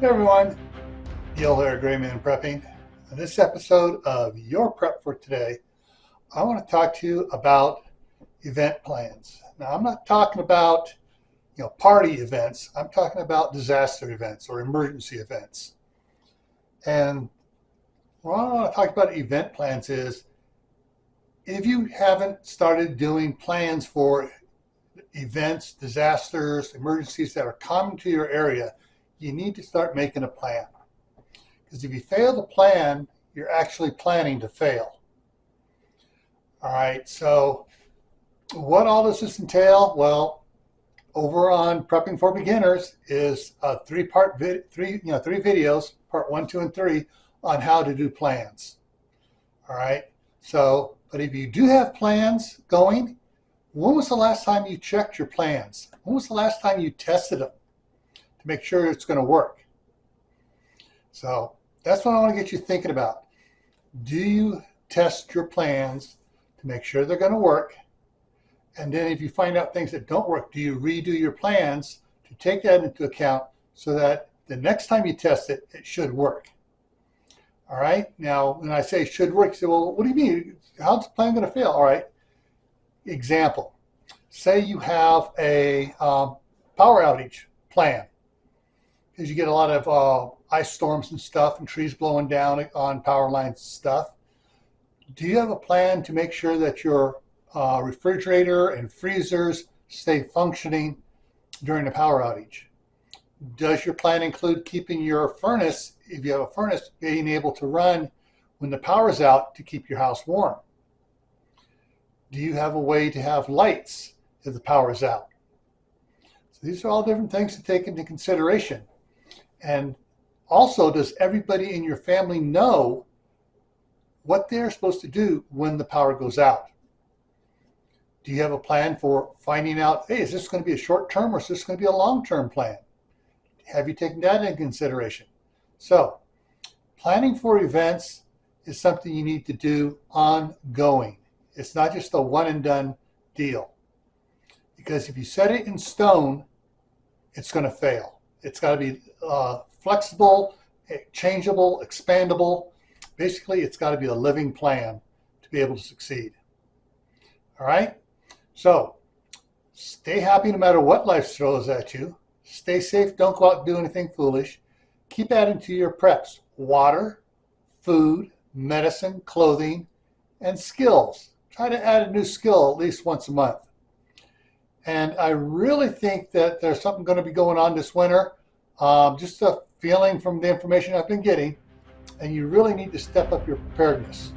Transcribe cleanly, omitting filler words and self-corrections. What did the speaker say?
Hey everyone, Neil here, graymanprepping. In this episode of Your Prep for Today, I want to talk to you about event plans. Now, I'm not talking about party events. I'm talking about disaster events or emergency events. And what I want to talk about event plans is if you haven't started doing plans for events, disasters, emergencies that are common to your area, you need to start making a plan. Because if you fail to plan, you're actually planning to fail. All right, so what all does this entail? Well, over on Prepping for Beginners is a three videos, part 1, 2, and 3, on how to do plans. All right, so, but if you do have plans going, when was the last time you checked your plans? When was the last time you tested them to make sure it's going to work? So that's what I want to get you thinking about. Do you test your plans to make sure they're going to work? And then if you find out things that don't work, do you redo your plans to take that into account so that the next time you test it, it should work? All right. Now, when I say should work, you say, well, what do you mean? How's the plan going to fail? All right. Example. Say you have a power outage plan because you get a lot of ice storms and stuff and trees blowing down on power lines and stuff. Do you have a plan to make sure that your refrigerator and freezers stay functioning during the power outage? Does your plan include keeping your furnace, if you have a furnace, being able to run when the power's out to keep your house warm? Do you have a way to have lights if the power is out? So these are all different things to take into consideration. And also, does everybody in your family know what they're supposed to do when the power goes out? Do you have a plan for finding out, hey, is this going to be a short-term or is this going to be a long-term plan? Have you taken that into consideration? So, planning for events is something you need to do ongoing. It's not just a one-and-done deal. Because if you set it in stone, it's going to fail. It's got to be flexible, changeable, expandable. Basically, it's got to be a living plan to be able to succeed. All right? So, stay happy no matter what life throws at you. Stay safe. Don't go out and do anything foolish. Keep adding to your preps. Water, food, medicine, clothing, and skills. Try to add a new skill at least once a month. And I really think that there's something going to be going on this winter. Just a feeling from the information I've been getting. And you really need to step up your preparedness.